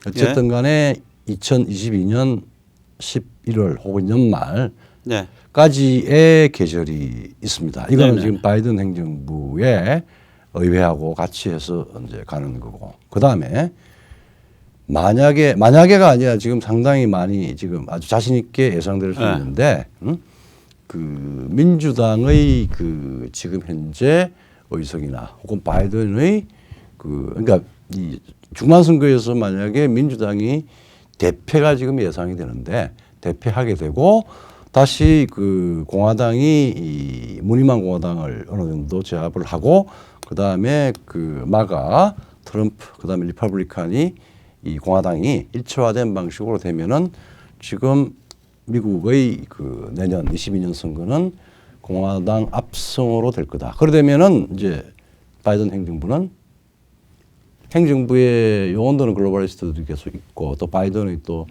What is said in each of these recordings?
어쨌든 간에 2022년 11월 혹은 연말까지의 계절이 있습니다. 이거는 네네. 지금 바이든 행정부의 의회하고 같이 해서 이제 가는 거고. 그다음에 만약에가 아니라 지금 상당히 많이 지금 아주 자신 있게 예상될 수 네. 있는데 그 민주당의 그 지금 현재 의석이나 혹은 바이든의 그러니까 이 중간선거에서 만약에 민주당이 대패가 지금 예상이 되는데 대패하게 되고 다시 그 공화당이 이 무늬만 공화당을 어느 정도 제압을 하고 그다음에 그 마가 트럼프 그다음에 리퍼블리칸이 이 공화당이 일체화된 방식으로 되면은 지금 미국의 그 내년 22년 선거는 공화당 압승으로 될 거다. 그러되면은 이제 바이든 행정부의 요원들은 글로벌리스트들이 계속 있고 또 바이든이 또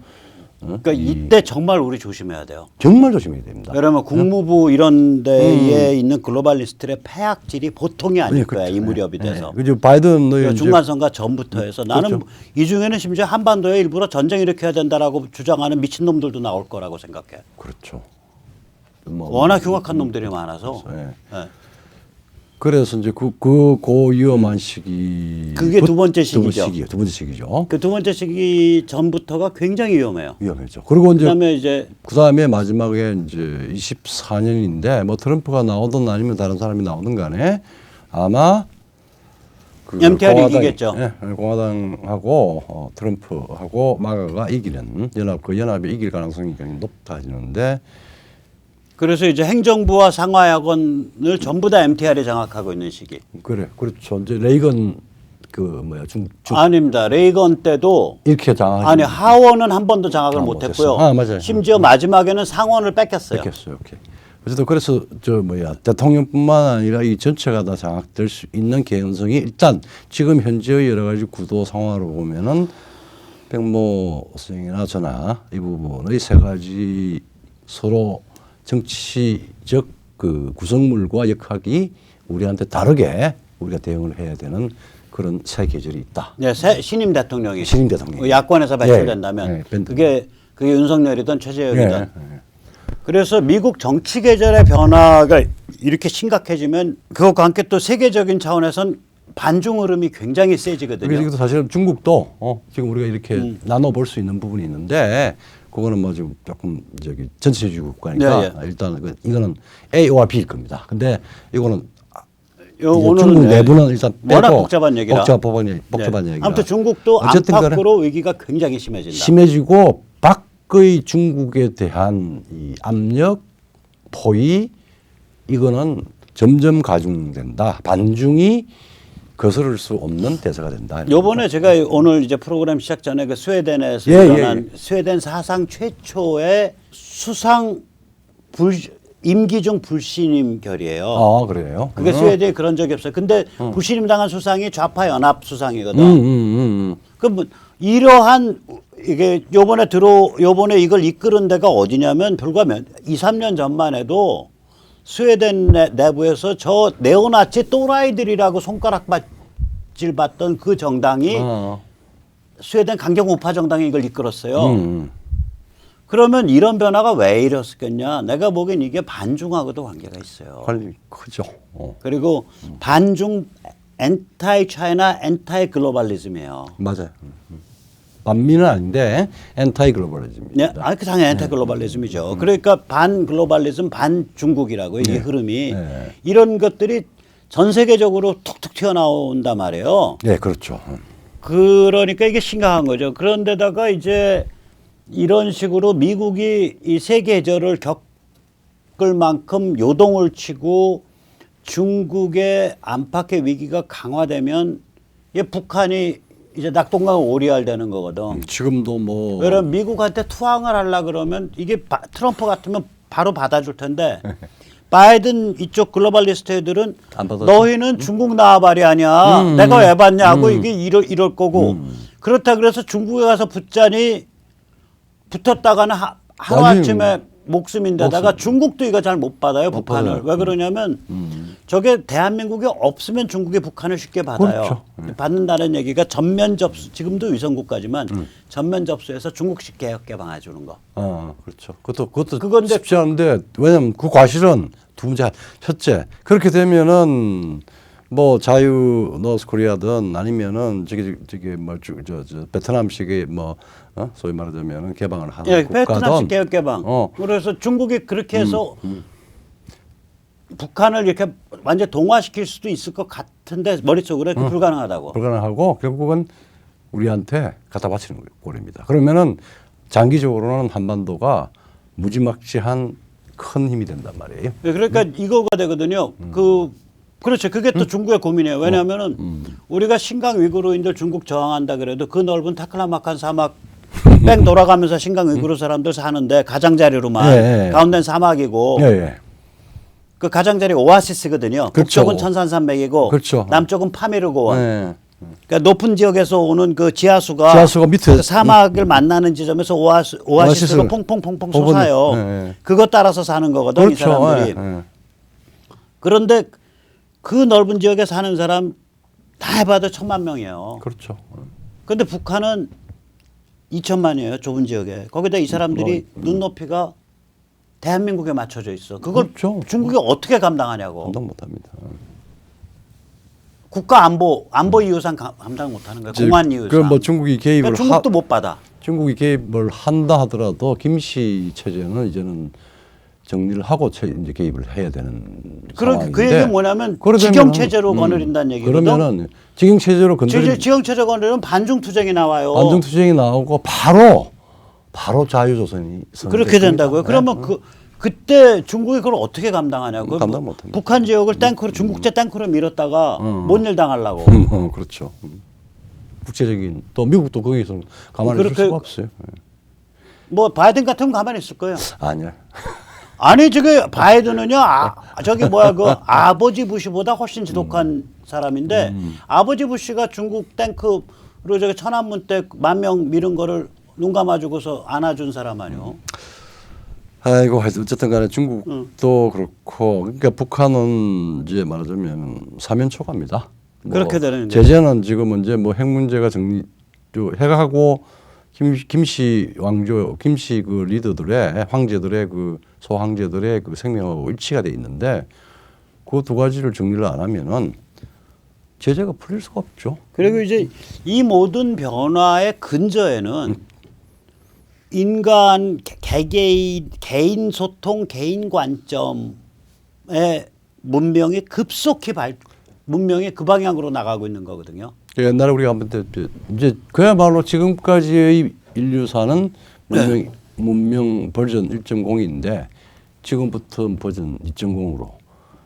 그러니까 이때 정말 우리 조심해야 돼요. 정말 조심해야 됩니다. 왜냐하면 국무부 이런 데에 있는 글로벌리스트의 패악질이 보통이 아닐 거야. 이 무렵이 돼서. 그죠. 바이든의 중간선거 전부터 해서 나는 그렇죠. 이 중에는 심지어 한반도에 일부러 전쟁 일으켜야 된다라고 주장하는 미친놈들도 나올 거라고 생각해. 그렇죠. 워낙 흉악한 놈들이 많아서. 네. 네. 그래서 이제 그 위험한 시기 그게 두 번째 시기죠. 두 번째 시기죠. 그 두 번째 시기 전부터가 굉장히 위험해요. 위험했죠. 그리고 이제 그다음에 마지막에 이제 24년인데 뭐 트럼프가 나오든 아니면 다른 사람이 나오든 간에 아마 그 MTR이 이기겠죠. 네, 공화당하고 트럼프하고 마가가 이기는 연합이 이길 가능성이 굉장히 높아지는데. 그래서 이제 행정부와 상하야권을 전부 다 MTR이 장악하고 있는 시기. 그렇죠. 이제 레이건 아닙니다. 레이건 때도 이렇게 장악. 아니 하원은 한 번도 장악을 못했고요. 맞아요. 심지어 마지막에는 상원을 뺏겼어요. 오케이. 어쨌든 그래서 대통령뿐만 아니라 이 전체가 다 장악될 수 있는 개연성이 일단 지금 현재의 여러 가지 구도 상황으로 보면은 백모 선생이나 저나 이 부분의 세 가지 서로 정치적 그 구성물과 역학이 우리한테 다르게 우리가 대응을 해야 되는 그런 새 계절이 있다. 네, 신임 대통령이 야권에서 배출된다면 그게 윤석열이든 최재형이든. 그래서 미국 정치 계절의 변화가 이렇게 심각해지면 그것과 함께 또 세계적인 차원에선 반중 흐름이 굉장히 세지거든요. 그래서 사실은 중국도 지금 우리가 이렇게 나눠 볼 수 있는 부분이 있는데. 그거는 뭐 지금 조금 전체주의 국가니까 일단 이거는 A와 B일 겁니다. 근데 이거는 중국 내부는 일단 빼고 워낙 복잡한 얘기라. 복잡한 얘기라. 아무튼 중국도 안팎으로 위기가 굉장히 심해지고 밖의 중국에 대한 이 압력, 포위 이거는 점점 가중된다. 반중이 거스를 수 없는 대세가 된다. 요번에 제가 오늘 이제 프로그램 시작 전에 그 스웨덴에서 일어난 스웨덴 사상 최초의 수상 임기중 불신임 결이에요. 아, 그래요? 그게 스웨덴에 그런 적이 없어요. 근데 불신임 당한 수상이 좌파 연합 수상이거든. 그럼 뭐 이러한 이게 요번에 이걸 이끌은 데가 어디냐면 불과 2, 3년 전만 해도 스웨덴 내부에서 저 네오나치 또라이들이라고 손가락질 받던 그 정당이 스웨덴 강경 우파 정당이 이걸 이끌었어요. 그러면 이런 변화가 왜 이랬겠냐? 내가 보기엔 이게 반중하고도 관계가 있어요. 관계 크죠. 그리고 반중 엔타이 차이나 엔타이 글로벌리즘이에요. 맞아요. 반미는 아닌데 엔타이 글로벌리즘입니다. 네, 그 당연히 엔타이 글로벌리즘이죠. 그러니까 반 글로벌리즘, 반 중국이라고 이 흐름이 이런 것들이 전 세계적으로 툭툭 튀어나온단 말이에요. 네, 그렇죠. 그러니까 이게 심각한 거죠. 그런데다가 이제 이런 식으로 미국이 이 세계절을 겪을 만큼 요동을 치고 중국의 안팎의 위기가 강화되면 북한이 이제 낙동강 오리알 되는 거거든. 지금도 뭐. 왜냐면 미국한테 투항을 하려 그러면 이게 트럼프 같으면 바로 받아줄 텐데 바이든 이쪽 글로벌리스트 애들은 너희는 중국 나와바리 아니야. 내가 왜 받냐고 이게 이럴 거고. 그렇다 그래서 중국에 가서 붙자니 붙었다가는 하루아침에 목숨인데다가 목숨. 중국도 이거 잘 못 받아요, 못 북한을. 받아요. 왜 그러냐면 저게 대한민국이 없으면 중국이 북한을 쉽게 받아요. 그렇죠. 받는다는 얘기가 전면 접수, 지금도 위성국가지만 전면 접수해서 중국식 개혁 개방해 주는 거. 그렇죠. 그것도 그건데 쉽지 않은데 왜냐면 그 과실은 두 문제. 첫째, 그렇게 되면은 뭐 자유 노스 코리아든 아니면은 저기 뭐저 베트남식의 뭐 소위 말하자면 개방을 하는 예, 국가든 베트남식 개혁 개방. 그래서 중국이 그렇게 해서 북한을 이렇게 완전 동화시킬 수도 있을 것 같은데 머릿속으로 그 불가능하다고. 불가능하고 결국은 우리한테 갖다 바치는 꼴입니다. 그러면은 장기적으로는 한반도가 무지막지한 큰 힘이 된단 말이에요. 네, 그러니까 이거가 되거든요. 그렇죠. 그게 또 중국의 고민이에요. 왜냐하면은 우리가 신강 위구르인들 중국 저항한다 그래도 그 넓은 타클라마칸 사막 뺑 돌아가면서 신강 위구르 사람들 사는데 가장자리로만 예, 예. 가운데는 사막이고 예. 그 가장자리 오아시스거든요. 그렇죠. 북쪽은 천산산맥이고 그렇죠. 남쪽은 파미르 고원. 예. 그러니까 높은 지역에서 오는 그 지하수가 밑에 그 사막을 만나는 지점에서 오아시스가 퐁퐁퐁퐁 솟아요. 예, 예. 그것 따라서 사는 거거든 이 그렇죠. 사람들이. 예. 그런데 그 넓은 지역에 사는 사람 다 해봐도 1,000만 명이에요. 그렇죠. 그런데 북한은 2천만이에요. 좁은 지역에. 거기다 이 사람들이 눈높이가 대한민국에 맞춰져 있어. 그걸 그렇죠. 중국이 어떻게 감당하냐고. 감당 못합니다. 국가 안보 이유상 감당 못하는 거예요. 공안 이유상. 그뭐 중국이 개입을 그러니까 중국도 못 받아. 중국이 개입을 한다 하더라도 김씨 체제는 이제는 정리를 하고 이제 개입을 해야 되는 상황인데. 그 얘기는 뭐냐면 그러려면은, 직영 체제로 거느린다는 얘기거든. 그러면은 직영 체제로 건드리면 직영 체제 거느리면 반중 투쟁이 나와요. 반중 투쟁이 나오고 바로 자유조선이 그렇게 된다고요. 그러면 그때 중국이 그걸 어떻게 감당하냐고. 감당 못합니다. 북한 지역을 탱크로 중국제 탱크로 밀었다가 뭔 일 당하려고. 그렇죠. 국제적인 또 미국도 거기서 가만히 있을 수가 없어요. 뭐 바이든 같으면 가만히 있을 거예요. 아니야. 아니 저기 바이든은요 저기 뭐야 그 아버지 부시보다 훨씬 지독한 사람인데 아버지 부시가 중국 탱크로 저기 천안문 때 10,000명 밀은 거를 눈 감아주고서 안아준 사람 아니요. 아이고 어쨌든 간에 중국도 그렇고 그러니까 북한은 이제 말하자면 사면초가입니다. 그렇게 되는 제재는 지금 이제 뭐 핵 문제가 해가고 김씨 왕조 김씨 그 리더들의 황제들의 그 소황제들의 그 생명하고 일치가 돼 있는데 그 두 가지를 정리를 안 하면은 제재가 풀릴 수가 없죠. 그리고 이제 이 모든 변화의 근저에는 인간 개인 소통 개인 관점의 문명이 급속히 문명이 그 방향으로 나가고 있는 거거든요. 옛날에 우리가 한번 이제 그야말로 지금까지의 인류사는 문명 버전 1.0인데 지금부터 버전 2.0으로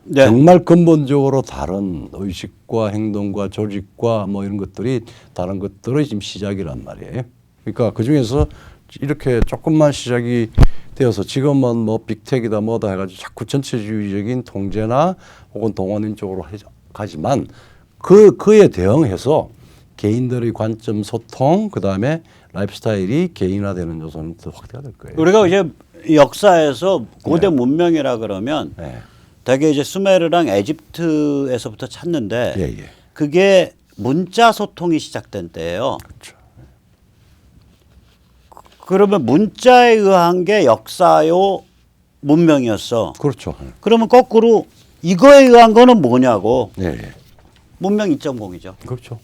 네. 정말 근본적으로 다른 의식과 행동과 조직과 뭐 이런 것들이 다른 것들의 지금 시작이란 말이에요. 그러니까 그 중에서 이렇게 조금만 시작이 되어서 지금은 뭐 빅텍이다 뭐다 해가지고 자꾸 전체주의적인 통제나 혹은 동원인 쪽으로 가지만 그에 대응해서 개인들의 관점 소통 그다음에 라이프 스타일이 개인화되는 요소는 더 확대가 될 거예요. 우리가 이제 역사에서 고대 문명이라 그러면 되게 이제 수메르랑 에집트에서부터 찾는데 그게 문자 소통이 시작된 때예요. 그렇죠. 그러면 문자에 의한 게 역사요 문명이었어. 그렇죠. 그러면 거꾸로 이거에 의한 거는 뭐냐고. 문명 2.0이죠. 그렇죠.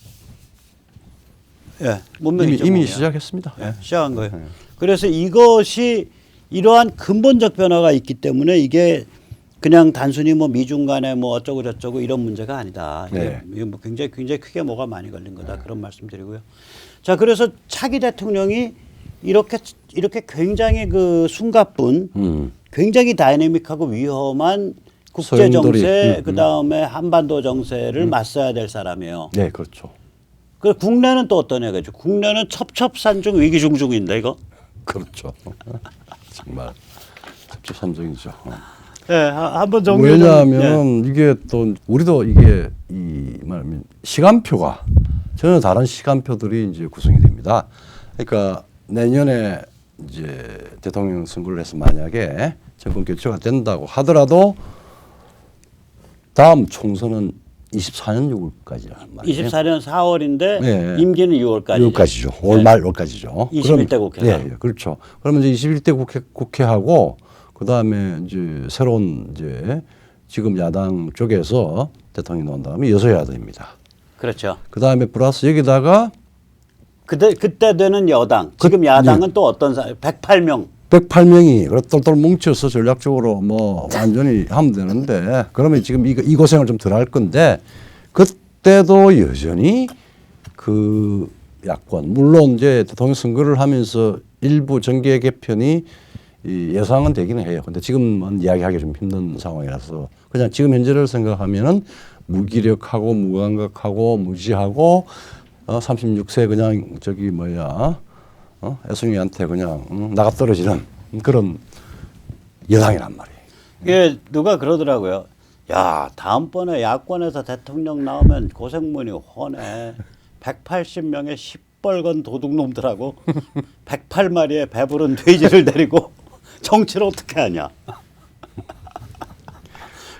예, 문명 이미 시작했습니다. 시작한 거예요. 그래서 이것이 이러한 근본적 변화가 있기 때문에 이게 그냥 단순히 뭐 미중 간에 뭐 어쩌고 저쩌고 이런 문제가 아니다. 이게 뭐 굉장히 크게 뭐가 많이 걸린 거다. 그런 말씀드리고요. 자, 그래서 차기 대통령이 이렇게 굉장히 그 숨가쁜 굉장히 다이내믹하고 위험한 국제 정세 그다음에 한반도 정세를 맞서야 될 사람이에요. 네, 그렇죠. 그 국내는 또 어떠냐 그죠? 국내는 첩첩산중 위기중중인데 이거. 그렇죠. 정말 첩첩산중이죠. 네, 한번 정리. 왜냐하면 이게 또 우리도 이게 이 말하면 시간표가 전혀 다른 시간표들이 이제 구성이 됩니다. 그러니까 내년에 이제 대통령 선거를 해서 만약에 정권 교체가 된다고 하더라도 다음 총선은 24년 6월까지란 말이에요. 24년 4월인데 네. 임기는 6월까지. 6월까지죠. 5월 말 5월까지죠. 21대 국회가. 예, 예, 그렇죠. 그러면 이제 21대 국회하고 그다음에 이제 새로운 이제 지금 야당 쪽에서 대통령이 나온 다음에 여소야당입니다. 그렇죠. 그다음에 플러스 여기다가 그때 되는 여당. 지금 야당은 또 어떤 108명. 108명이 똘똘 뭉쳐서 전략적으로 뭐 완전히 하면 되는데 그러면 지금 이 고생을 좀 덜 할 건데 그때도 여전히 그 야권 물론 이제 대통령 선거를 하면서 일부 정계 개편이 이 예상은 되기는 해요. 근데 지금은 이야기하기 좀 힘든 상황이라서 그냥 지금 현재를 생각하면은 무기력하고 무감각하고 무지하고 36세 그냥 저기 뭐야 애송이한테 그냥 나가 떨어지는 그런 여당이란 말이에요. 예, 누가 그러더라고요. 야, 다음번에 야권에서 대통령 나오면 고생문이 훤해. 180명의 시뻘건 도둑놈들하고 108마리의 배부른 돼지를 데리고 정치를 어떻게 하냐.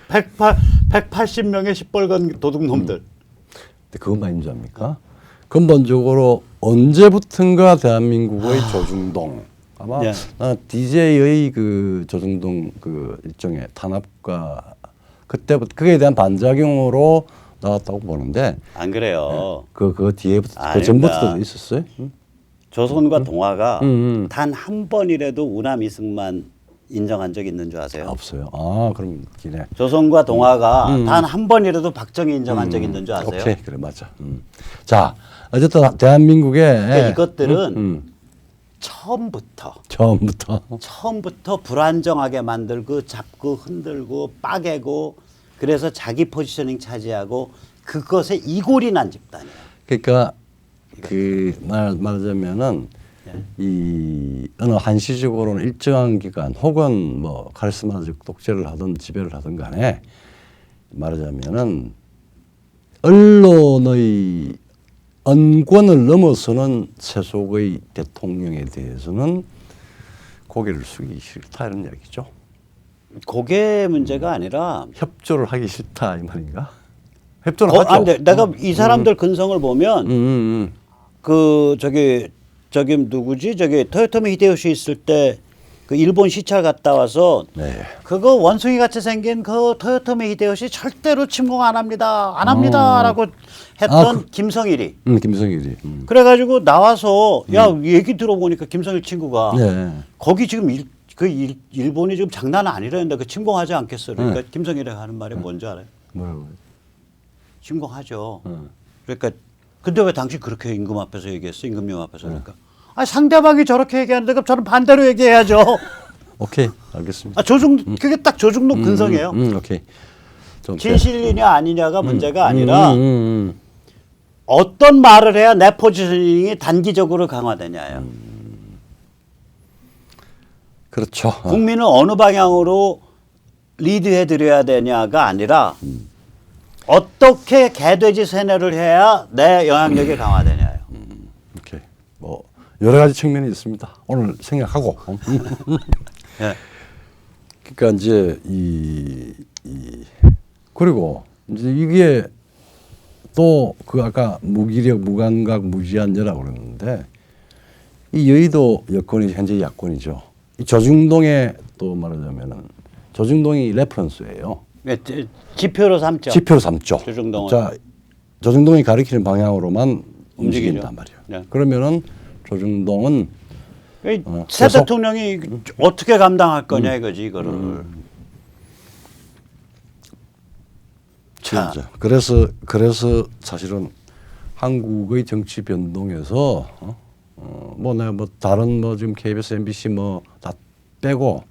180명의 시뻘건 도둑놈들. 근데 그것만 인지합니까? 근본적으로 언제부턴가 대한민국의 조중동 아마 네. DJ의 그 조중동 그 일종의 탄압과 그때부터 그에 대한 반작용으로 나왔다고 보는데 안 그래요. 그 뒤에부터 그 아닙니다. 전부터도 있었어요. 조선과 동아가 단 한 번이라도 우남 이승만 인정한 적 있는 줄 아세요? 없어요. 아 그럼 기네. 조선과 동아가 단 한 번이라도 박정희 인정한 적 있는 줄 아세요? 오케이 그래 맞아. 자 어쨌든 대한민국의 그러니까 이것들은 처음부터 불안정하게 만들고 잡고 흔들고 빠개고 그래서 자기 포지셔닝 차지하고 그것에 이골이 난 집단이에요. 그러니까 그 말하자면은 이 어느 한시적으로는 일정한 기간 혹은 뭐 카리스마적 독재를 하든 지배를 하든 간에 말하자면은 언론의 언권을 넘어서는 세속의 대통령에 대해서는 고개를 숙이기 싫다 이런 이야기죠. 그게 문제가 아니라 협조를 하기 싫다 이 말인가? 협조를 하죠. 안 돼. 내가 이 사람들 근성을 보면 그 저기 누구지? 저기 토요토미 히데요시 있을 때 그 일본 시찰 갔다 와서 네. 그거 원숭이 같이 생긴 그 토요토미 히데요시 절대로 침공 안 합니다라고 했던 김성일이. 김성일이. 그래가지고 나와서 야 얘기 들어보니까 김성일 친구가 네. 거기 지금 일본이 지금 장난 아니라는데 그 침공하지 않겠어. 그러니까 김성일이 하는 말이 뭔지 알아요? 뭐라고? 침공하죠. 그러니까 근데 왜 당신 그렇게 임금 앞에서 얘기했어? 임금님 앞에서 그러니까. 아 상대방이 저렇게 얘기하는데 그럼 저는 반대로 얘기해야죠. 오케이 알겠습니다. 아 그게 딱 조중동 근성이에요. 오케이. 좀 진실이냐 아니냐가 문제가 아니라 어떤 말을 해야 내 포지셔닝이 단기적으로 강화되냐예요. 그렇죠. 국민을 어느 방향으로 리드해 드려야 되냐가 아니라 어떻게 개돼지 세뇌를 해야 내 영향력이 강화되냐예요. 오케이. 뭐 여러 가지 측면이 있습니다. 오늘 생각하고. 예. 그러니까 이제 그리고 이제 이게 또 그 아까 무기력, 무감각, 무지한자라고 그러는데 이 여의도 여건이 현재 야권이죠. 이 조중동에 또 말하자면은 조중동이 레퍼런스예요. 예, 지표로 삼죠. 지표로 삼죠. 조중동은. 자, 조중동이 가리키는 방향으로만 움직인단 움직이죠. 말이에요. 네. 그러면은 조중동은 새 계속 대통령이 어떻게 감당할 거냐 이거지 이거를. 자, 그래서 사실은 한국의 정치 변동에서 뭐 내가 뭐 다른 뭐 지금 KBS, MBC 뭐 다 빼고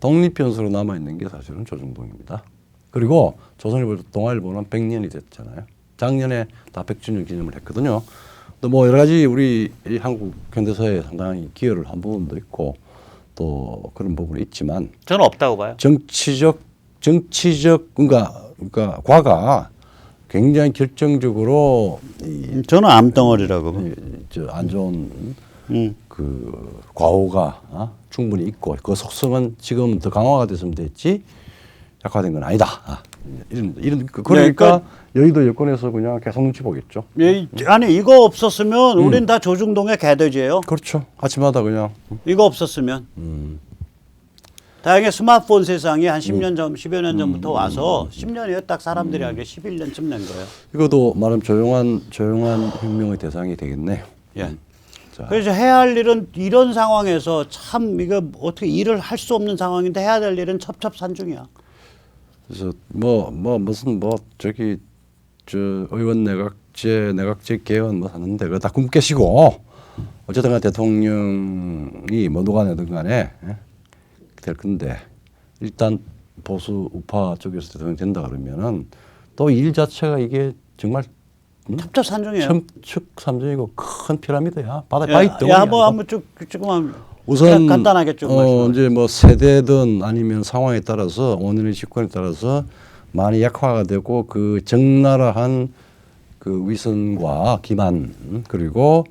독립 변수로 남아 있는 게 사실은 조중동입니다. 그리고 조선일보, 동아일보는 100년이 됐잖아요. 작년에 다 100주년 기념을 했거든요. 또 뭐 여러 가지 우리 이 한국 현대사에 상당히 기여를 한 부분도 있고 또 그런 부분이 있지만 저는 없다고 봐요. 정치적 그러니까 과가 굉장히 결정적으로 저는 암덩어리라고 봐. 안 좋은 그 과오가 충분히 있고 그 속성은 지금 더 강화가 됐으면 됐지 약화된 건 아니다. 이런 그러니까 여의도 여권에서 그냥 계속 눈치 보겠죠. 아니 이거 없었으면 우린 다 조중동의 개돼지예요. 그렇죠. 아침마다 그냥 이거 없었으면. 다행히 스마트폰 세상이 한 10년 전, 10여 년 전부터 와서 10년이요. 딱 사람들이 알게 11년쯤 낸 거예요. 이것도 말하면 조용한 혁명의 대상이 되겠네요. 예. 그래서 해야 할 일은 이런 상황에서 참 이거 어떻게 일을 할 수 없는 상황인데 해야 될 일은 첩첩산중이야. 그래서 무슨 저기 저 의원 내각제 개헌 뭐 하는데 그거 다 꿈 깨시고 어쨌든 간에 대통령이 뭐 누가 내든 간에 될 건데 일단 보수 우파 쪽에서 대통령 된다 그러면은 또 일 자체가 이게 정말 첩첩산중이에요. 첨축삼중이고 큰 피라미드야. 바다에 야, 덩어리야. 한번 조금만 우선 간단하게 좀 말씀해. 이제 뭐 세대든 아니면 상황에 따라서 원인의 직권에 따라서 많이 약화가 되고 그 적나라한 그 위선과 기만 그리고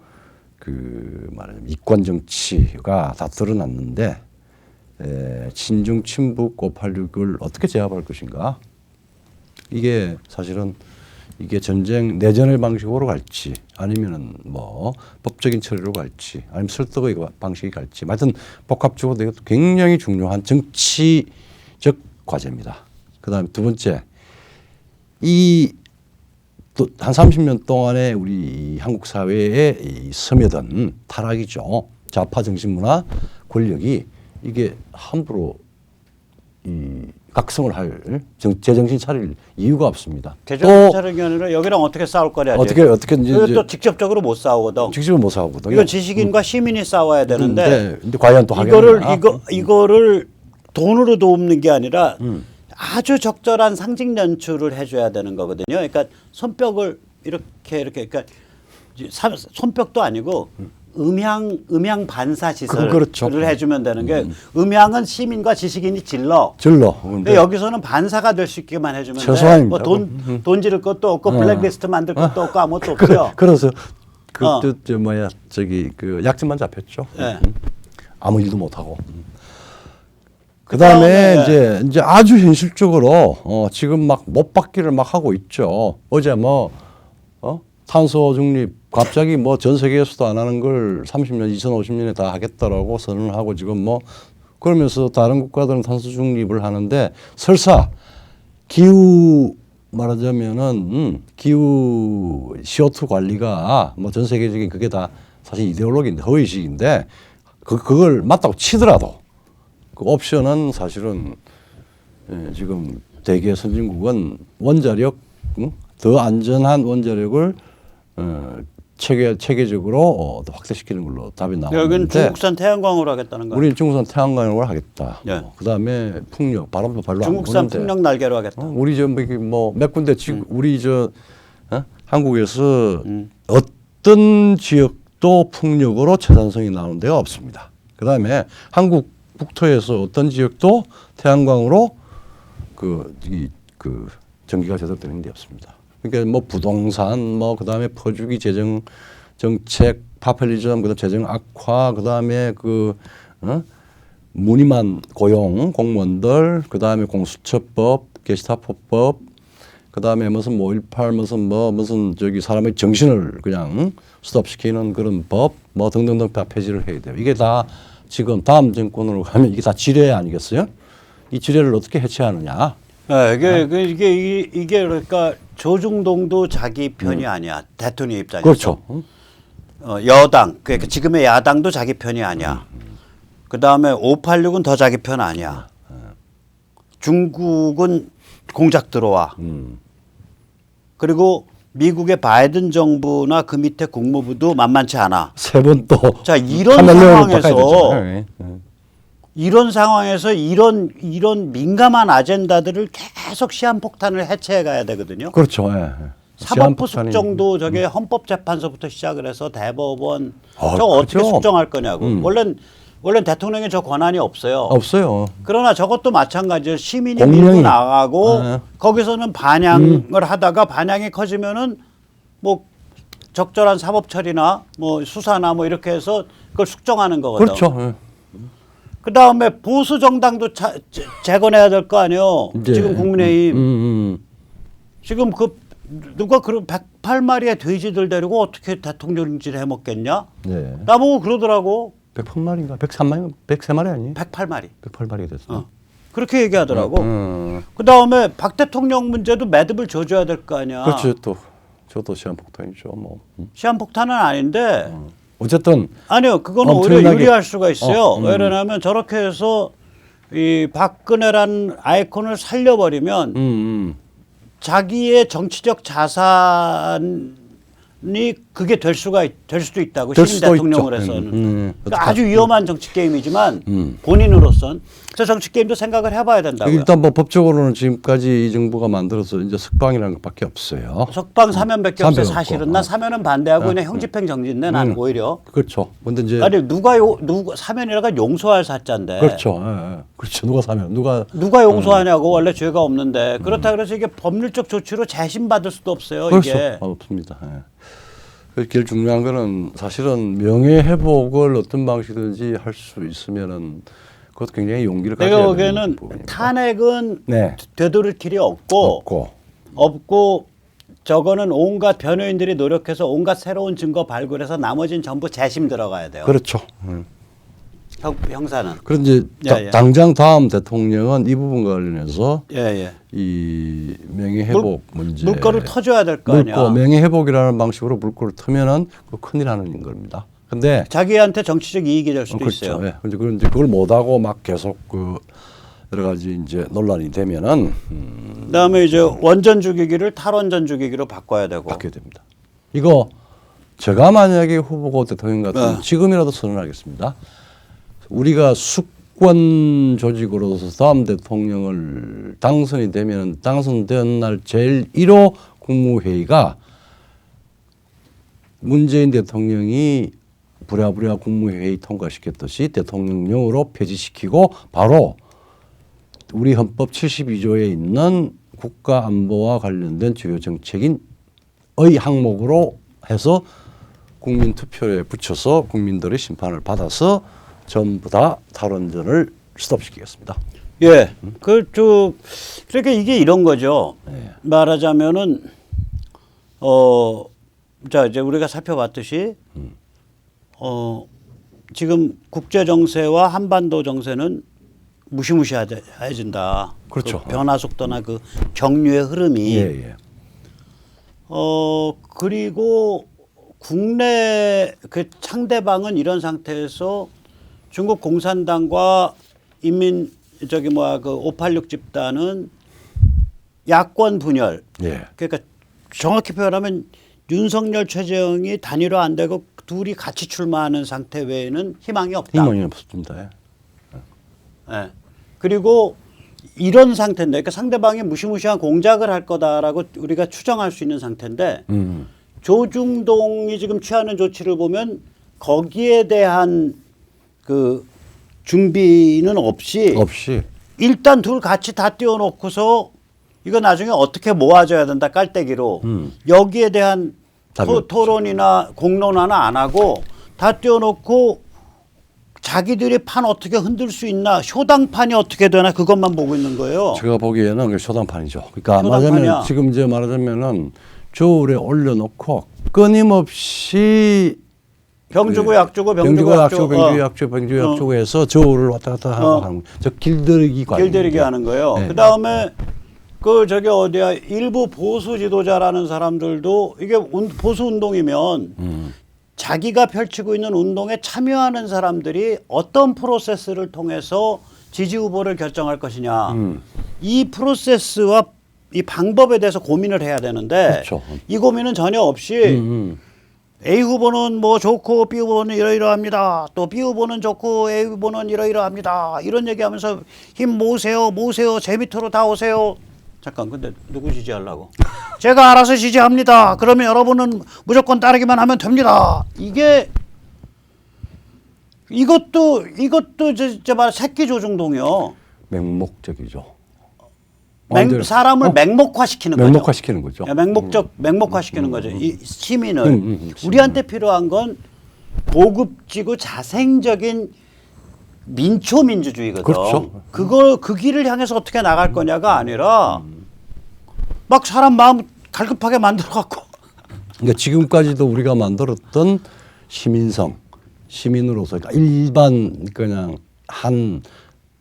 그 말하자면 이권 정치가 다 드러났는데 친중 친북 586을 어떻게 제압할 것인가? 이게 사실은 이게 전쟁 내전의 방식으로 갈지 아니면은 뭐 법적인 처리로 갈지 아니면 설득의 방식이 갈지 하여튼 복합적으로 이것도 굉장히 중요한 정치적 과제입니다. 그다음에 두 번째 이 또 한 30년 동안에 우리 한국 사회에 스며든 타락이죠. 좌파 정신문화 권력이 이게 함부로 이 각성을 할 제정신 차릴 이유가 없습니다. 제정신 차리는 게 아니라 여기랑 어떻게 싸울 거냐지. 어떻게 이제 또 직접적으로 못 싸우거든. 직접은 못 싸우거든요. 이건 지식인과 시민이 싸워야 되는데 근데 과연 또 하겠느냐? 이거를 돈으로 돕는 게 아니라 아주 적절한 상징 연출을 해줘야 되는 거거든요. 그러니까 손뼉을 이렇게 그러니까 손뼉도 아니고 음향 반사 시설을 그렇죠. 해주면 되는 게 음향은 시민과 지식인이 질러. 근데 여기서는 반사가 될 수 있게만 해주면 최소한입니다. 돼. 돈 지를 것도 없고 블랙리스트 만들 것도 없고 아무것도 없어요. 그래서 그때 저기 그 약점만 잡혔죠. 네. 아무 일도 못 하고. 그다음에 이제 아주 현실적으로 지금 막 못 받기를 막 하고 있죠. 어제 탄소 중립 갑자기 전 세계에서도 안 하는 걸 30년, 2050년에 다 하겠다라고 선언을 하고 지금 그러면서 다른 국가들은 탄소 중립을 하는데 설사 기후 말하자면은 기후 CO2 관리가 전 세계적인 그게 다 사실 이데올로기인데 허위식인데 그걸 맞다고 치더라도 그 옵션은 사실은 지금 대개 선진국은 원자력 더 안전한 원자력을 체계적으로 확대시키는 걸로 답이 나오는데 여기는 중국산 태양광으로 하겠다는 거예요. 우리는 중국산 태양광으로 하겠다. 네. 그다음에 풍력 바람도 별로 안 중국산 부는데 풍력 날개로 하겠다. 우리 몇 군데 지금 우리 한국에서 어떤 지역도 풍력으로 채산성이 나오는 데가 없습니다. 그다음에 한국 북토에서 어떤 지역도 태양광으로 그 전기가 제대로 되는 데 없습니다. 그러니까 부동산 그다음에 퍼주기 재정 정책 파퓰리즘 그다음 재정 악화 그다음에 무늬만 고용 공무원들 그다음에 공수처법 게시타포법 그다음에 무슨 5.18 무슨 저기 사람의 정신을 그냥 스톱시키는 그런 법 등등등 다 폐지를 해야 돼요. 이게 다 지금 다음 정권으로 가면 이게 다 지뢰 아니겠어요? 이 지뢰를 어떻게 해체하느냐? 네, 이게 그러니까 조중동도 자기 편이 아니야. 대통령 입장에서. 그렇죠. 여당 그러니까 지금의 야당도 자기 편이 아니야. 그 다음에 586은 더 자기 편 아니야. 중국은 공작 들어와. 그리고 미국의 바이든 정부나 그 밑에 국무부도 만만치 않아. 세 번 또. 자 이런 상황에서 이런 민감한 아젠다들을 계속 시한폭탄을 해체해 가야 되거든요. 그렇죠. 사법부 숙정도 저게 헌법재판소부터 시작을 해서 대법원 저거 어떻게 그렇죠. 숙정할 거냐고. 원래 대통령이 저 권한이 없어요. 없어요. 그러나 저것도 마찬가지예요. 시민이 공명이. 밀고 나가고 거기서는 반향을 하다가 반향이 커지면은 적절한 사법 처리나 뭐 수사나 뭐 이렇게 해서 그걸 숙정하는 거거든. 그렇죠. 예. 그 다음에 보수 정당도 재건해야 될 거 아니에요. 이제, 지금 국민의힘 지금 그 누가 그런 108마리의 돼지들 데리고 어떻게 대통령질 해먹겠냐? 네. 나보고 그러더라고. 108마리인가? 103마리? 103마리 아니에요? 108마리. 108마리가 됐어. 그렇게 얘기하더라고. 그 다음에 박 대통령 문제도 매듭을 줘줘야 될 거 아니야. 그렇죠. 또 저도 시한폭탄이죠. 뭐. 시한폭탄은 아닌데. 어쨌든 아니요, 그거는 오히려 엄청나게 유리할 수가 있어요. 왜냐하면 저렇게 해서 이 박근혜라는 아이콘을 살려버리면 자기의 정치적 자산이 그게 될 수도 있다고 될 신임 수도 대통령을 있죠. 해서는 그러니까 아주 위험한 정치 게임이지만 본인으로선 저 정치 게임도 생각을 해봐야 된다고요. 일단 뭐 법적으로는 지금까지 이 정부가 만들어서 이제 석방이라는 것밖에 없어요. 석방 사면밖에 없어요. 사면 사실은 없고. 나 사면은 반대하고 그냥 형집행 정지인데 난 오히려 그렇죠. 근데 이제 아니 누가 사면이라가 용서할 사자인데 그렇죠. 예, 예. 그렇죠. 누가 사면 누가 용서하냐고 원래 죄가 없는데 그렇다 그래서 이게 법률적 조치로 재심받을 수도 없어요. 그렇죠. 이게 없습니다. 예. 그래서 제일 중요한 거는 사실은 명예 회복을 어떤 방식이든지 할 수 있으면은 그것도 굉장히 용기를 가져야 내가 되는 보기에는 부분이니까. 탄핵은 네. 되돌릴 길이 없고 없고 저거는 온갖 변호인들이 노력해서 온갖 새로운 증거 발굴해서 나머지는 전부 재심 들어가야 돼요. 그렇죠. 형사는. 그런데 예, 예. 당장 다음 대통령은 이 부분과 관련해서 예. 이 명예 회복 문제 물꼬를 터줘야 될 거 아니야. 명예 회복이라는 방식으로 물꼬를 터면은 그 큰일 나는 겁니다. 근데 자기한테 정치적 이익이 될 수도 그렇죠. 있어요. 예. 근데 그걸 못 하고 막 계속 그 여러 가지 이제 논란이 되면은 그다음에 이제 원전 죽이기를 탈원전 죽이기로 바꿔야 되고. 바뀌어야 됩니다. 이거 제가 만약에 후보고 대통령 같으면 네. 지금이라도 선언하겠습니다. 우리가 수권 조직으로서 다음 대통령을 당선이 되면 당선된 날 제일 1호 국무회의가 문재인 대통령이 부랴부랴 국무회의 통과시켰듯이 대통령령으로 폐지시키고 바로 우리 헌법 72조에 있는 국가안보와 관련된 주요 정책인의 항목으로 해서 국민투표에 붙여서 국민들의 심판을 받아서 전부 다 탈원전을 스톱시키겠습니다. 예. 그러니까 이게 이런 거죠. 말하자면은 자 이제 우리가 살펴봤듯이 지금 국제 정세와 한반도 정세는 무시무시해진다. 그렇죠. 그 변화 속도나 그 경류의 흐름이. 예. 그리고 국내 그 상대방은 이런 상태에서 중국 공산당과 그 586 집단은 야권 분열. 예. 그러니까 정확히 표현하면 윤석열 최재형이 단일화 안 되고 둘이 같이 출마하는 상태 외에는 희망이 없다. 희망이 없습니다. 예. 예. 그리고 이런 상태인데, 그러니까 상대방이 무시무시한 공작을 할 거다라고 우리가 추정할 수 있는 상태인데, 조중동이 지금 취하는 조치를 보면 거기에 대한 그 준비는 없이 일단 둘 같이 다 띄워놓고서 이거 나중에 어떻게 모아줘야 된다 깔때기로 여기에 대한 토론이나 공론화나 안 하고 다 띄워놓고 자기들이 판 어떻게 흔들 수 있나 쇼당판이 어떻게 되나 그것만 보고 있는 거예요. 제가 보기에는 그 쇼당판이죠. 그러니까 쇼당판이야. 말하자면 지금 이제 말하자면은 저울에 올려놓고 끊임없이 병 주고 약 주고 병 주고 약 주고 병 주고 약 주고 해서 저울을 왔다 갔다 하는 저 길들이기 관리. 길들이기 하는 거예요. 네. 그 다음에 그 저기 어디야 일부 보수 지도자라는 사람들도 이게 보수 운동이면 자기가 펼치고 있는 운동에 참여하는 사람들이 어떤 프로세스를 통해서 지지 후보를 결정할 것이냐. 이 프로세스와 이 방법에 대해서 고민을 해야 되는데 그렇죠. 이 고민은 전혀 없이 A 후보는 뭐 좋고 B 후보는 이러이러합니다. 또 B 후보는 좋고 A 후보는 이러이러합니다. 이런 얘기하면서 힘 모으세요. 제 밑으로 다 오세요. 잠깐 근데 누구 지지하려고? 제가 알아서 지지합니다. 그러면 여러분은 무조건 따르기만 하면 됩니다. 이것도 저 말 새끼 조중동이요. 맹목적이죠. 사람을 맹목화시키는 거죠. 맹목화시키는 거죠. 맹목화시키는 거죠. 이 시민을 우리한테 필요한 건 고급지고 자생적인 민초민주주의거든. 그렇죠. 그 길을 향해서 어떻게 나갈 거냐가 아니라 막 사람 마음 갈급하게 만들어 갖고. 그러니까 지금까지도 우리가 만들었던 시민성, 시민으로서 그러니까 일반 그냥 한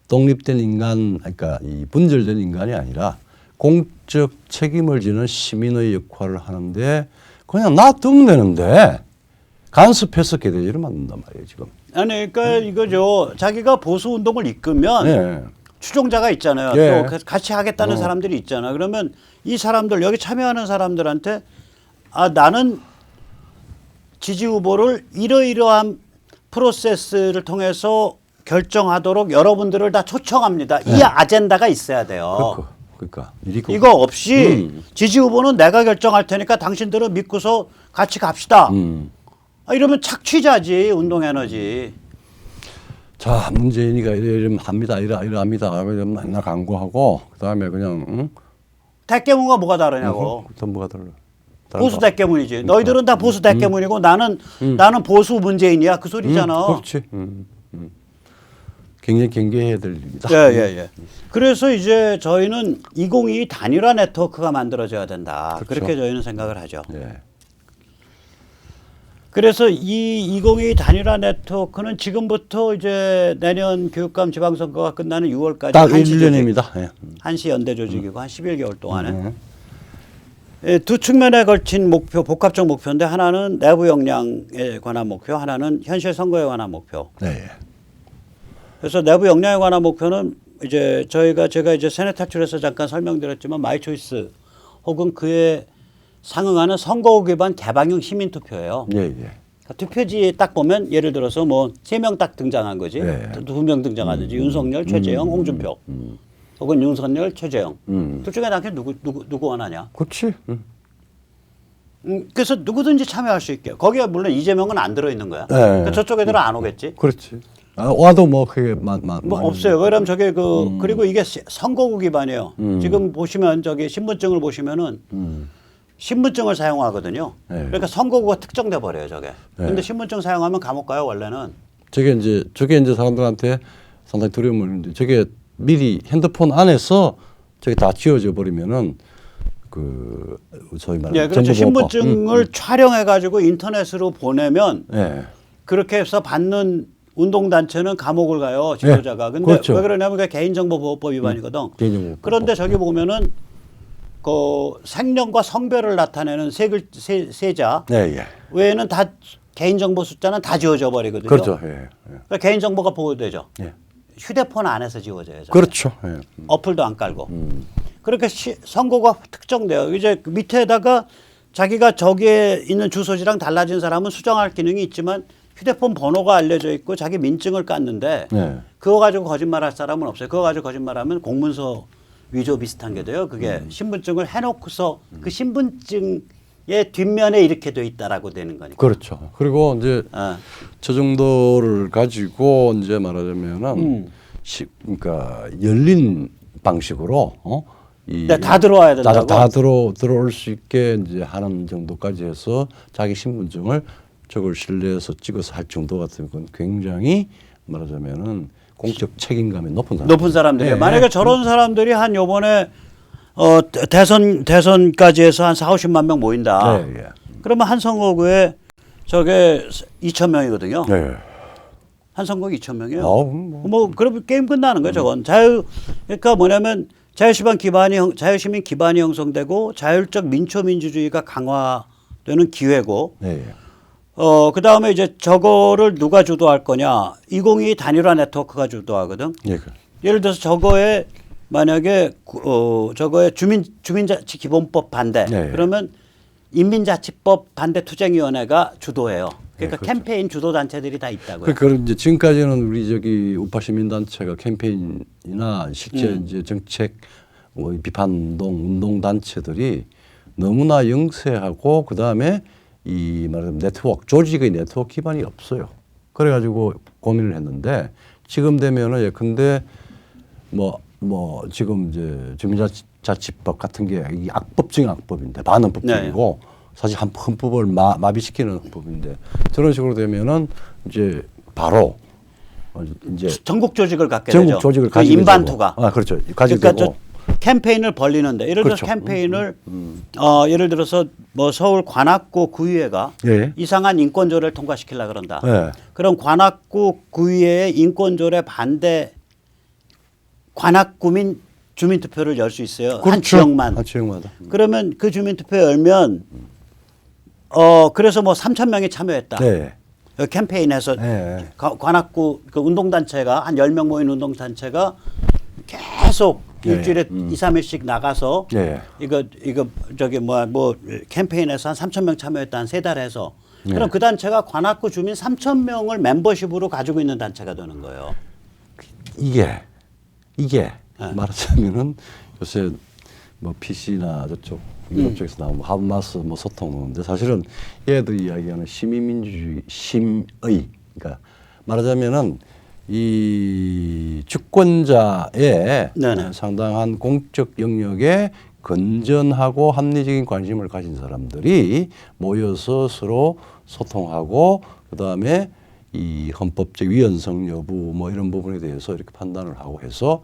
독립된 인간, 그러니까 이 분절된 인간이 아니라 공적 책임을 지는 시민의 역할을 하는데 그냥 놔두면 되는데 간섭해서 개돼지를 만든단 말이에요 지금. 아니 그러니까 이거죠. 자기가 보수 운동을 이끌면 예. 추종자가 있잖아요. 예. 또 같이 하겠다는 사람들이 있잖아. 그러면 이 사람들 여기 참여하는 사람들한테 아 나는 지지 후보를 이러이러한 프로세스를 통해서 결정하도록 여러분들을 다 초청합니다. 이 아젠다가 있어야 돼요. 그러니까 이거 없이 지지 후보는 내가 결정할 테니까 당신들은 믿고서 같이 갑시다. 아, 이러면 착취자지 운동 에너지. 자 문재인이가 이러면 합니다. 이러합니다. 그러면 맨날 광고하고 그다음에 그냥 대깨문과 뭐가 다르냐고. 뭐가 달라. 보수 대깨문이지. 너희들은 다 보수 대깨문이고 나는 보수 문재인이야. 그 소리잖아. 그렇지. 굉장히 경계해야 될 일입니다. 예. 그래서 이제 저희는 2022 단일화 네트워크가 만들어져야 된다. 그렇죠. 그렇게 저희는 생각을 하죠. 예. 그래서 이 2022 단일화 네트워크는 지금부터 이제 내년 교육감 지방선거가 끝나는 6월까지 딱 1년입니다. 예. 한시 연대 조직이고 한 11개월 동안에 예, 두 측면에 걸친 목표, 복합적 목표인데 하나는 내부 역량에 관한 목표, 하나는 현실 선거에 관한 목표. 네. 그래서 내부 역량에 관한 목표는 이제 제가 이제 세뇌 탈출에서 잠깐 설명드렸지만 마이초이스 혹은 그에 상응하는 선거구 기반 개방형 시민투표예요. 예. 그러니까 투표지에 딱 보면 예를 들어서 뭐 3명 딱 등장한 거지. 네. 2명 등장하든지 윤석열, 최재형, 홍준표. 혹은 윤석열, 최재형. 둘 중에 나한테 누구 원하냐. 그렇지. 그래서 누구든지 참여할 수 있게. 거기에 물론 이재명은 안 들어있는 거야. 네. 그러니까 저쪽 애들은 안 오겠지. 그렇지. 와도 뭐 그게 뭐 없어요. 그럼 저게 그리고 이게 선거구 기반이에요. 지금 보시면 저기 신분증을 보시면은 신분증을 사용하거든요. 네. 그러니까 선거구가 특정돼 버려요, 저게. 근데 신분증 사용하면 감옥 가요, 원래는. 저게 이제 사람들한테 상당히 두려움을 주는데 저게 미리 핸드폰 안에서 저게 다 지워져 버리면은 그 소위 말하는 예, 그렇죠. 신분증을 촬영해 가지고 인터넷으로 보내면 그렇게 해서 받는 운동단체는 감옥을 가요, 지도자가. 근데 그렇죠. 왜 그러냐면 그게 개인정보보호법 위반이거든. 개인정보보호법. 그런데 저기 보면은 그 생년과 성별을 나타내는 세자 외에는 다 개인정보 숫자는 다 지워져 버리거든요. 그렇죠. 그러니까 개인정보가 보호되죠. 휴대폰 안에서 지워져요. 그렇죠. 어플도 안 깔고. 그렇게 선거가 특정돼요. 이제 그 밑에다가 자기가 저기에 있는 주소지랑 달라진 사람은 수정할 기능이 있지만 휴대폰 번호가 알려져 있고 자기 민증을 깠는데 그거 가지고 거짓말할 사람은 없어요. 그거 가지고 거짓말하면 공문서 위조 비슷한 게 돼요. 그게 신분증을 해놓고서 그 신분증의 뒷면에 이렇게 돼 있다라고 되는 거니까. 그렇죠. 그리고 이제 저 정도를 가지고 이제 말하자면은 그러니까 열린 방식으로 다 들어와야 된다고. 다 들어올 수 있게 이제 하는 정도까지 해서 자기 신분증을 저걸 실내에서 찍어서 할 정도 같은 건 굉장히 말하자면은 공적 책임감이 높은 사람들이에요. 만약에 저런 사람들이 한 요번에 대선까지 해서 한 4,50만 명 모인다. 그러면 한 선거구에 저게 2,000명이거든요. 한 선거구 2,000명이에요. 뭐 그러면 게임 끝나는 거예요. 저건 그러니까 뭐냐면 자유시민 기반이 형성되고 자율적 민초민주주의가 강화되는 기회고. 그다음에 이제 저거를 누가 주도할 거냐. 2022 단일화 네트워크가 주도하거든. 예를 들어서 저거에 만약에 저거에 주민자치 기본법 반대. 그러면 인민자치법 반대 투쟁위원회가 주도해요. 그러니까 캠페인 주도 단체들이 다 있다고요. 그러니까 이제 지금까지는 우리 저기 우파 시민단체가 캠페인이나 실제 이제 정책 비판 운동 단체들이 너무나 영세하고 그다음에 이 말하자면 네트워크 조직의 네트워크 기반이 없어요. 그래가지고 고민을 했는데 지금 되면은 예컨대 뭐 지금 이제 자치법 같은 게 이 악법 중에 악법인데 반헌법적이고 사실 헌법을 마비시키는 헌법인데 저런 식으로 되면은 이제 바로 이제 전국 조직을 갖게 전국 되죠. 조직을 그 가지게 인반투가. 되고. 그렇죠. 가지게 그러니까 되고. 캠페인을 벌리는데 예를 들어서 그렇죠. 캠페인을 예를 들어서 뭐 서울 관악구 구의회가 예. 이상한 인권조례를 통과시키려 그런다. 예. 그럼 관악구 구의회의 인권조례 반대 관악구민 주민투표를 열 수 있어요. 한 그렇죠. 지역만. 한 지역마다. 그러면 그 주민투표 열면 그래서 뭐 3천 명이 참여했다. 네. 캠페인에서 네. 관악구 그 운동단체가 한 10명 모인 운동단체가 계속 네. 일주일에 2, 3일씩 나가서 네. 이거 저기 뭐 캠페인에서 한 3천 명 참여했다 한 3달 해서 그럼 그 단체가 관악구 주민 3천 명을 멤버십으로 가지고 있는 단체가 되는 거예요. 이게 네. 말하자면은 요새 뭐 PC나 저쪽 유럽 쪽에서 나오는 뭐 하마스 뭐 소통하는데 사실은 얘들이 이야기하는 시민민주주의 심의 그러니까 말하자면은 이 주권자의 네네. 상당한 공적 영역에 건전하고 합리적인 관심을 가진 사람들이 모여서 서로 소통하고 그다음에 이 헌법적 위헌성 여부 뭐 이런 부분에 대해서 이렇게 판단을 하고 해서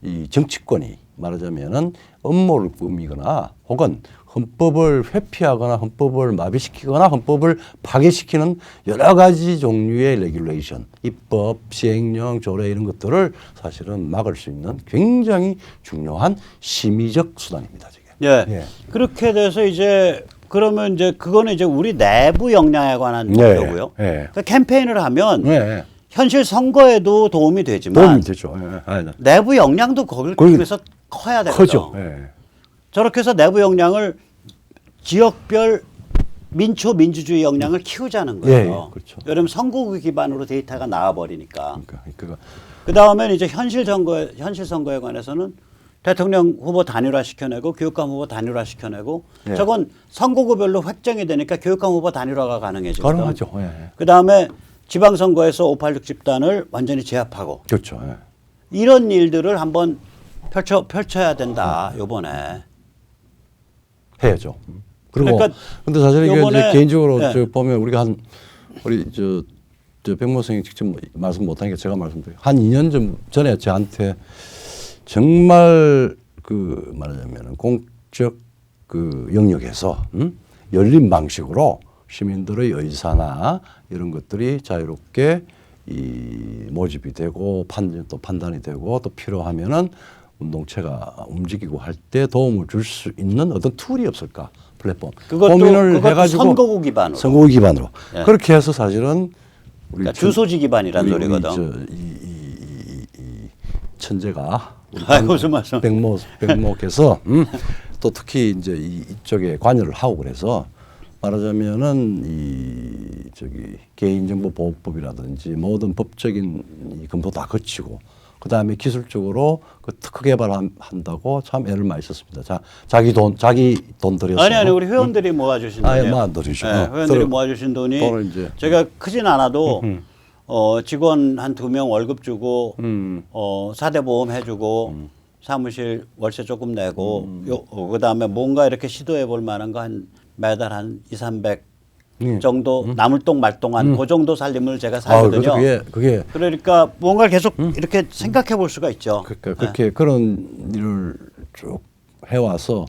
이 정치권이 말하자면은 음모를 꾸미거나 혹은 헌법을 회피하거나 헌법을 마비시키거나 헌법을 파괴시키는 여러 가지 종류의 레귤레이션, 입법, 시행령, 조례 이런 것들을 사실은 막을 수 있는 굉장히 중요한 심의적 수단입니다. 저게. 예. 예. 그렇게 돼서 이제 그러면 이제 그거는 이제 우리 내부 역량에 관한 네. 거고요. 예. 그러니까 캠페인을 하면 네. 현실 선거에도 도움이 되지만 도움이 되죠. 예. 내부 역량도 거기를 거기 통해서 커야 되거든요. 크죠. 예. 저렇게 해서 내부 역량을 지역별 민주주의 역량을 키우자는 거예요. 예, 예, 그렇죠. 왜냐하면 선거구 기반으로 데이터가 나와버리니까. 그러니까 그 다음에 이제 현실 선거에 관해서는 대통령 후보 단일화 시켜내고 교육감 후보 단일화 시켜내고 예. 저건 선거구별로 획정이 되니까 교육감 후보 단일화가 가능해지거든. 가능하죠. 예. 그 다음에 지방선거에서 586 집단을 완전히 제압하고 그렇죠. 예. 이런 일들을 한번 펼쳐야 된다. 요번에. 해야죠. 그리고 그러니까 근데 사실 이게 요번에- 이제 개인적으로 네. 저 보면 우리가 우리 저 백모 선생님 직접 말씀 못하니까 제가 말씀드려요. 한 2년 전에 저한테 정말 그 말하자면 공적 그 영역에서 열린 방식으로 시민들의 의사나 이런 것들이 자유롭게 이 모집이 되고 또 판단이 되고 또 필요하면은 운동체가 움직이고 할 때 도움을 줄 수 있는 어떤 툴이 없을까 플랫폼 고민을 해가지고 선거구 기반으로. 선거구 기반으로 예. 그렇게 해서 사실은 우리 그러니까 주소지 기반이란 우리 소리거든. 이 천재가 우리 아이, 무슨 말씀? 백모께서 또 특히 이제 이쪽에 관여를 하고 그래서 말하자면은 이 저기 개인정보보호법이라든지 모든 법적인 이 검토 다 거치고 그 다음에 기술적으로 그 특허 개발한다고 참 애를 많이 썼습니다. 자기 돈 들여서 아니 우리 회원들이 모아주신 아예 돈이에요. 모아두시죠. 네, 회원들이 모아주신 돈이 돈을 이제 제가 크진 않아도 직원 한 2명 월급 주고 사대보험 해주고 사무실 월세 조금 내고 그다음에 뭔가 이렇게 시도해 볼 만한 거 한 매달 한 200-300 정도 나물동 말동한 그 정도 살림을 제가 살거든요. 그게 그러니까 뭔가 계속 이렇게 생각해 볼 수가 있죠. 그러니까 그렇게 그런 일을 쭉 해와서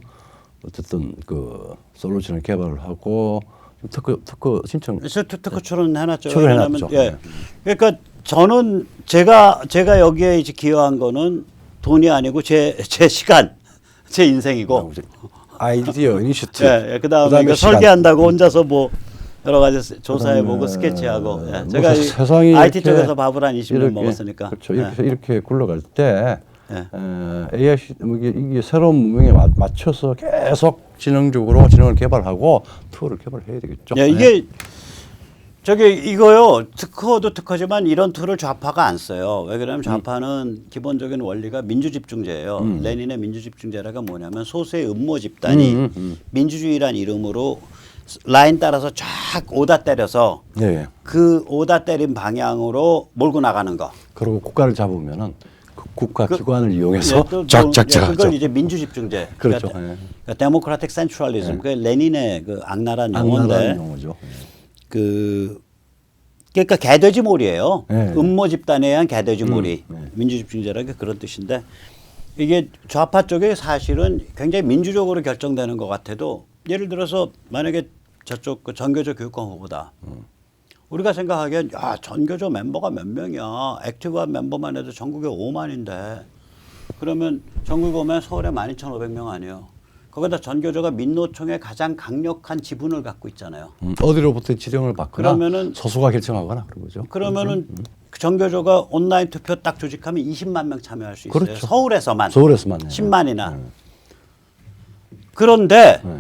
어쨌든 그 솔루션을 개발을 하고 특허 신청 특허 출원해놨죠. 출원해놨죠. 예. 그러니까 저는 제가 여기에 이제 기여한 거는 돈이 아니고 제 시간, 제 인생이고. 아이디어 이니셔티브. 예. 그다음에 이거 설계한다고 혼자서 뭐 여러 가지 조사해보고 스케치하고. 예. 제가 세상이 IT 이렇게 쪽에서 밥을 한 20년 먹었으니까. 그렇죠. 예. 이렇게 굴러갈 때 예. AI 이게 새로운 문명에 맞춰서 계속 진흥을 개발하고 툴을 개발해야 되겠죠. 예, 이게 이거요. 특허도 특허지만 이런 툴을 좌파가 안 써요. 왜 그러냐면 좌파는 기본적인 원리가 민주집중제예요. 레닌의 민주집중제라가 뭐냐면 소수의 음모 집단이 민주주의란 이름으로 라인 따라서 쫙 오다 때려서 예. 그 오다 때린 방향으로 몰고 나가는 거. 그리고 국가를 잡으면은 국가기관을 이용해서 예, 또 쫙쫙쫙 그걸 이제 민주집중제. 그렇죠. 그러니까, 예. 그러니까 데모크라틱 센트럴리즘. 그 레닌의 그 악랄한 용어인데 악랄한 용어죠. 그러니까 개돼지몰이에요. 예. 음모 집단에 의한 개돼지몰이. 민주집중제라는 게 그런 뜻인데 이게 좌파 쪽에 사실은 굉장히 민주적으로 결정되는 것 같아도 예를 들어서 만약에 저쪽 그 전교조 교육감 후보다. 우리가 생각하기엔 야 전교조 멤버가 몇 명이야. 액티브한 멤버만 해도 전국에 5만인데 그러면 전국에 오면 서울에 12,500명 아니에요. 거기다 전교조가 민노총의 가장 강력한 지분을 갖고 있잖아요. 어디로부터 지령을 받거나 그러면은- 소수가 결정하거나 그런 거죠. 그러면은 그 전교조가 온라인 투표 딱 조직하면 20만 명 참여할 수 있어요. 그렇죠. 서울에서만. 서울에서만 해요. 10만이나. 그런데 네.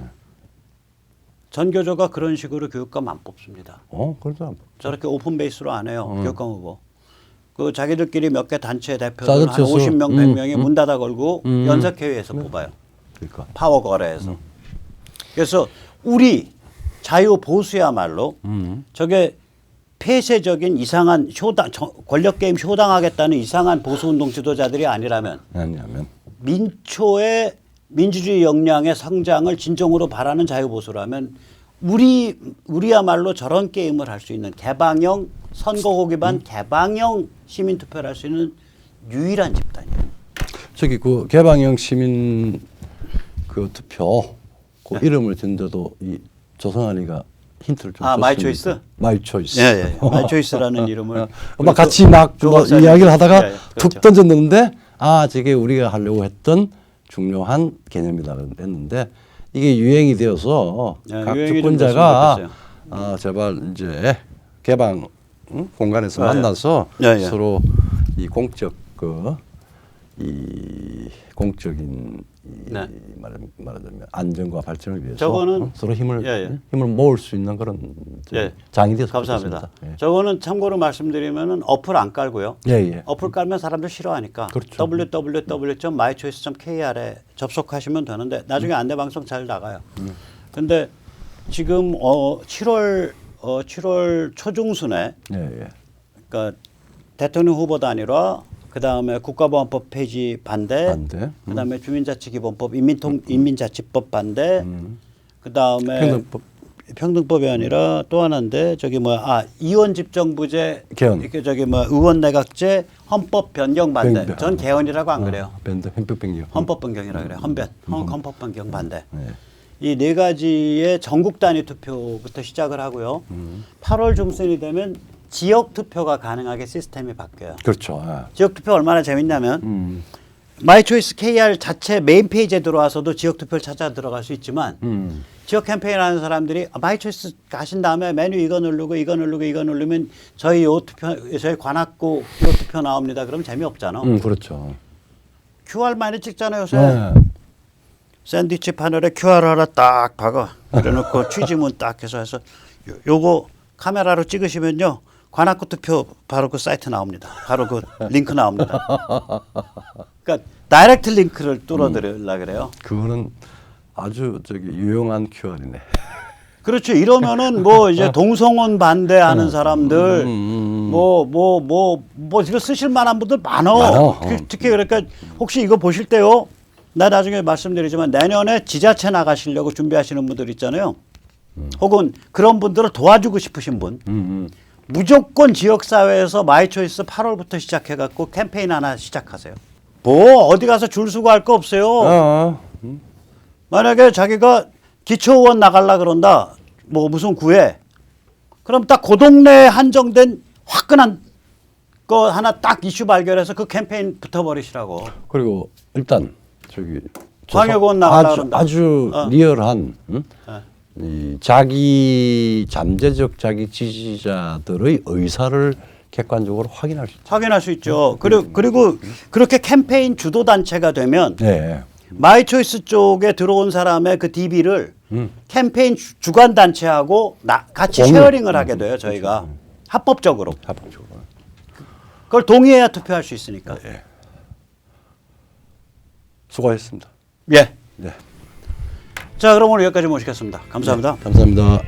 전교조가 그런 식으로 교육감 안 뽑습니다. 그렇죠. 저렇게 오픈 베이스로 안 해요. 교육감 후보. 그 자기들끼리 몇 개 단체 대표들 짜져 한 쳐서, 50명, 100명이 문 닫아 걸고 연석회의에서 뽑아요. 그러니까. 파워 거래에서. 그래서 우리 자유 보수야말로 저게 폐쇄적인 이상한 권력 게임 쇼당하겠다는 이상한 보수 운동 지도자들이 아니라면 왜냐하면 민초의 민주주의 역량의 성장을 진정으로 바라는 자유보수라면 우리야말로 저런 게임을 할 수 있는 개방형 선거구 기반 개방형 시민투표를 할 수 있는 유일한 집단이에요. 저기 그 개방형 시민 그 투표 그 이름을 듣는데도 이 조성환이가 힌트를 좀 줬습니다. 마이 초이스? 마이 초이스. 예. 마이 초이스라는 이름을 막 같이 막 뭐 이야기를 하다가 예, 툭 그렇죠. 던졌는데 저게 우리가 하려고 했던 중요한 개념이다 했는데 이게 유행이 되어서 각 유행이 좀 주권자가 됐으면 제발 이제 개방 공간에서 예. 만나서 예. 서로 이 공적 이 공적인 네. 말하자면 안정과 발전을 위해서 저거는 서로 힘을 예. 모을 수 있는 그런 예. 장이 되어서 감사합니다. 좋겠습니다. 예. 저거는 참고로 말씀드리면은 어플 안 깔고요. 예. 어플 깔면 사람들 싫어하니까 그렇죠. www.mychoice.kr에 접속하시면 되는데 나중에 안내 방송 잘 나가요. 근데 지금 7월 초중순에 예. 그러니까 대통령 후보 단일화 그다음에 국가보안법 폐지 반대. 그다음에 주민자치기본법 인민자치법 반대. 그다음에 평등법이 아니라 또 하나인데 저기 이원 집정부제 개헌. 이렇게 저기 의원 내각제 헌법 변경 반대. 변경. 전 개헌이라고 안 그래요. 헌법 변경. 헌법 변경이라 그래요. 헌법 변경 반대. 네. 이 네 가지의 전국 단위 투표부터 시작을 하고요. 8월 중순이 되면 지역 투표가 가능하게 시스템이 바뀌어요. 그렇죠. 지역 투표 얼마나 재밌냐면 마이초이스 KR 자체 메인 페이지에 들어와서도 지역 투표를 찾아 들어갈 수 있지만 지역 캠페인 하는 사람들이 마이초이스 가신 다음에 메뉴 이거 누르고 이거 누르면 저희 관악구 요 투표 나옵니다. 그럼 재미없잖아. 그렇죠. QR 많이 찍잖아요, 요새. 네. 샌드위치 파널에 QR 하나 딱 박아. 그래놓고 취지문 딱 해서 요거 카메라로 찍으시면요. 관악구 투표 바로 그 사이트 나옵니다. 바로 그 링크 나옵니다. 그러니까 다이렉트 링크를 뚫어드리려 그래요. 그거는 아주 유용한 QR이네. 그렇죠. 이러면은 이제 동성혼 반대하는 사람들 이거 쓰실 만한 분들 많어. 특히 그러니까 혹시 이거 보실 때요. 나 나중에 말씀드리지만 내년에 지자체 나가시려고 준비하시는 분들 있잖아요. 혹은 그런 분들을 도와주고 싶으신 분. 무조건 지역사회에서 마이초이스 8월부터 시작해갖고 캠페인 하나 시작하세요. 어디 가서 줄 서고 할 거 없어요. 만약에 자기가 기초의원 나가려 그런다. 무슨 구에. 그럼 딱 그 동네에 한정된 화끈한 거 하나 딱 이슈 발견해서 그 캠페인 붙어버리시라고. 그리고 일단 광역의원 나가려 그런다. 아주 리얼한 이 자기 지지자들의 의사를 객관적으로 확인할 수 있죠. 확인할 수 있죠. 그리고 그렇게 캠페인 주도 단체가 되면 네. 마이초이스 쪽에 들어온 사람의 그 DB를 캠페인 주관 단체하고 같이 쉐어링을 하게 돼요. 저희가 합법적으로. 그걸 동의해야 투표할 수 있으니까. 네. 수고하셨습니다. 예. 네. 자, 그럼 오늘 여기까지 모시겠습니다. 감사합니다. 네, 감사합니다.